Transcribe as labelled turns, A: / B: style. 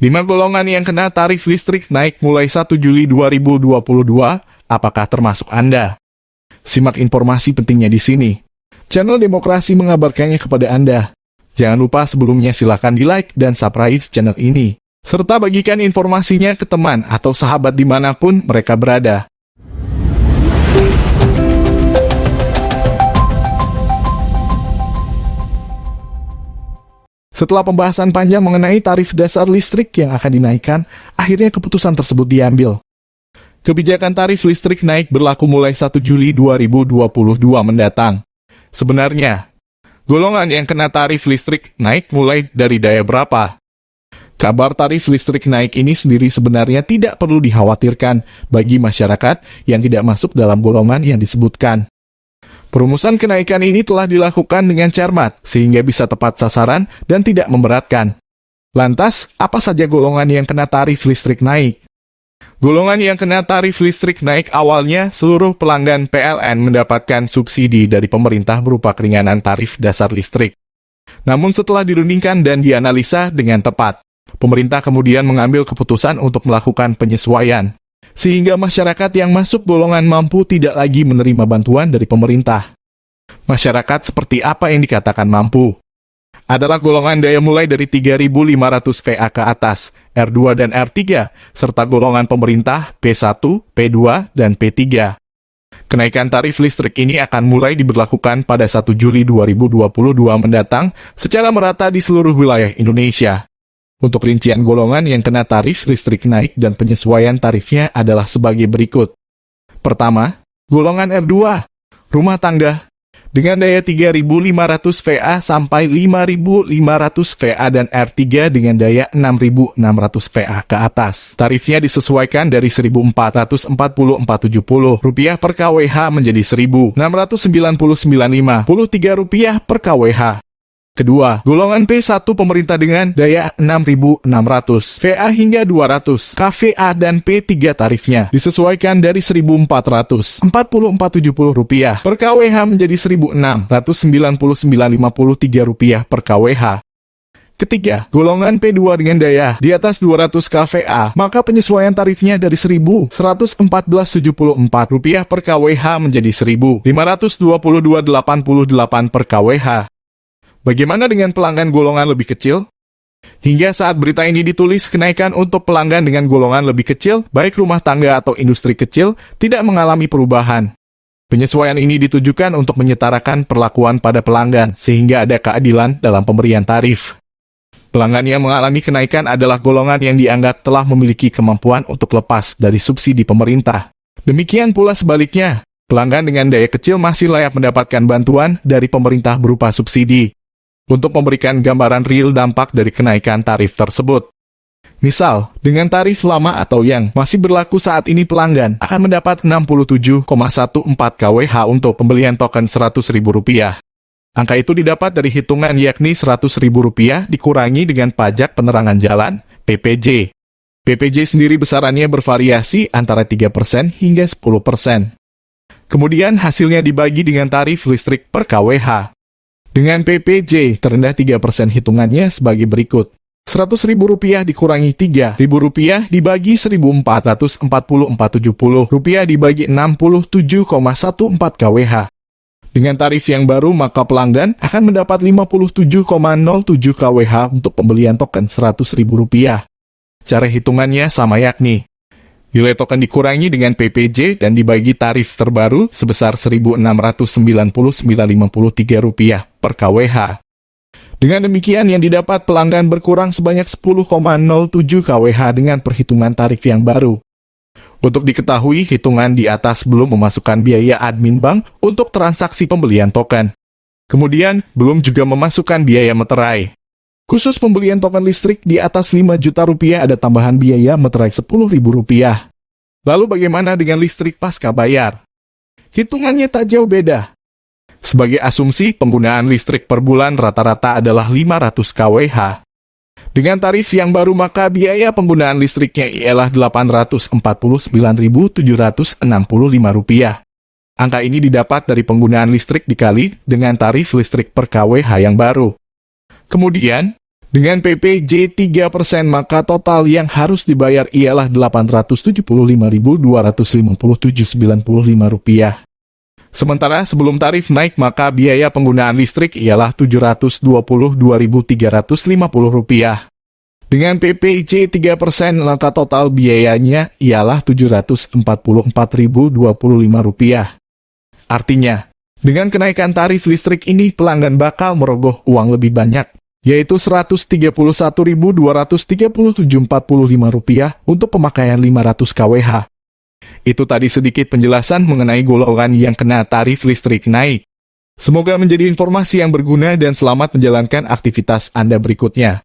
A: 5 golongan yang kena tarif listrik naik mulai 1 Juli 2022, apakah termasuk Anda? Simak informasi pentingnya di sini. Channel Demokrasi mengabarkannya kepada Anda. Jangan lupa sebelumnya silakan di-like dan subscribe channel ini, serta bagikan informasinya ke teman atau sahabat dimanapun mereka berada. Setelah pembahasan panjang mengenai tarif dasar listrik yang akan dinaikkan, akhirnya keputusan tersebut diambil. Kebijakan tarif listrik naik berlaku mulai 1 Juli 2022 mendatang. Sebenarnya, golongan yang kena tarif listrik naik mulai dari daya berapa? Kabar tarif listrik naik ini sendiri sebenarnya tidak perlu dikhawatirkan bagi masyarakat yang tidak masuk dalam golongan yang disebutkan. Perumusan kenaikan ini telah dilakukan dengan cermat, sehingga bisa tepat sasaran dan tidak memberatkan. Lantas, apa saja golongan yang kena tarif listrik naik? Golongan yang kena tarif listrik naik awalnya seluruh pelanggan PLN mendapatkan subsidi dari pemerintah berupa keringanan tarif dasar listrik. Namun setelah dirundingkan dan dianalisa dengan tepat, pemerintah kemudian mengambil keputusan untuk melakukan penyesuaian, sehingga masyarakat yang masuk golongan mampu tidak lagi menerima bantuan dari pemerintah. Masyarakat seperti apa yang dikatakan mampu? Adalah golongan daya mulai dari 3.500 VA ke atas, R2 dan R3, serta golongan pemerintah P1, P2, dan P3. Kenaikan tarif listrik ini akan mulai diberlakukan pada 1 Juli 2022 mendatang secara merata di seluruh wilayah Indonesia. Untuk rincian golongan yang kena tarif listrik naik dan penyesuaian tarifnya adalah sebagai berikut. Pertama, golongan R2, rumah tangga, dengan daya 3.500 VA sampai 5.500 VA dan R3 dengan daya 6.600 VA ke atas. Tarifnya disesuaikan dari Rp1.444,70 per kWh menjadi Rp1.999,53 per kWh. Kedua, golongan P1 pemerintah dengan daya 6.600 VA hingga 200 kVA dan P3 tarifnya disesuaikan dari Rp1.444,70 per kWh menjadi Rp1.699,53 per kWh. Ketiga, golongan P2 dengan daya di atas 200 kVA, maka penyesuaian tarifnya dari Rp1.414,74 per kWh menjadi Rp1.522,88 per kWh. Bagaimana dengan pelanggan golongan lebih kecil? Hingga saat berita ini ditulis, kenaikan untuk pelanggan dengan golongan lebih kecil, baik rumah tangga atau industri kecil, tidak mengalami perubahan. Penyesuaian ini ditujukan untuk menyetarakan perlakuan pada pelanggan, sehingga ada keadilan dalam pemberian tarif. Pelanggan yang mengalami kenaikan adalah golongan yang dianggap telah memiliki kemampuan untuk lepas dari subsidi pemerintah. Demikian pula sebaliknya, pelanggan dengan daya kecil masih layak mendapatkan bantuan dari pemerintah berupa subsidi. Untuk memberikan gambaran real dampak dari kenaikan tarif tersebut. Misal, dengan tarif lama atau yang masih berlaku saat ini pelanggan akan mendapat 67,14 kWh untuk pembelian token Rp100.000. Angka itu didapat dari hitungan yakni Rp100.000 dikurangi dengan pajak penerangan jalan, PPJ. PPJ sendiri besarannya bervariasi antara 3% hingga 10%. Kemudian hasilnya dibagi dengan tarif listrik per kWh. Dengan PPJ terendah 3% hitungannya sebagai berikut. Rp100.000 dikurangi Rp3.000 dibagi Rp1.444,70 dibagi 67,14 kWh. Dengan tarif yang baru, maka pelanggan akan mendapat 57,07 kWh untuk pembelian token Rp100.000. Cara hitungannya sama yakni, nilai token dikurangi dengan PPJ dan dibagi tarif terbaru sebesar Rp1.699,53 per kWh. Dengan demikian, yang didapat pelanggan berkurang sebanyak 10,07 kWh dengan perhitungan tarif yang baru. Untuk diketahui, hitungan di atas belum memasukkan biaya admin bank untuk transaksi pembelian token. Kemudian, belum juga memasukkan biaya meterai. Khusus pembelian token listrik di atas Rp5 juta ada tambahan biaya meterai Rp10.000. Lalu bagaimana dengan listrik pasca bayar? Hitungannya tak jauh beda. Sebagai asumsi, penggunaan listrik per bulan rata-rata adalah 500 kWh. Dengan tarif yang baru, maka biaya penggunaan listriknya ialah Rp849.765. Angka ini didapat dari penggunaan listrik dikali dengan tarif listrik per kWh yang baru. Kemudian, Dengan PPJ 3%, maka total yang harus dibayar ialah Rp875.257,95. Sementara sebelum tarif naik, maka biaya penggunaan listrik ialah Rp722.350. Dengan PPJ 3%, maka total biayanya ialah Rp744.025. Artinya, dengan kenaikan tarif listrik ini, pelanggan bakal merogoh uang lebih banyak, yaitu Rp131.237,45 untuk pemakaian 500 kWh. Itu tadi sedikit penjelasan mengenai golongan yang kena tarif listrik naik. Semoga menjadi informasi yang berguna dan selamat menjalankan aktivitas Anda berikutnya.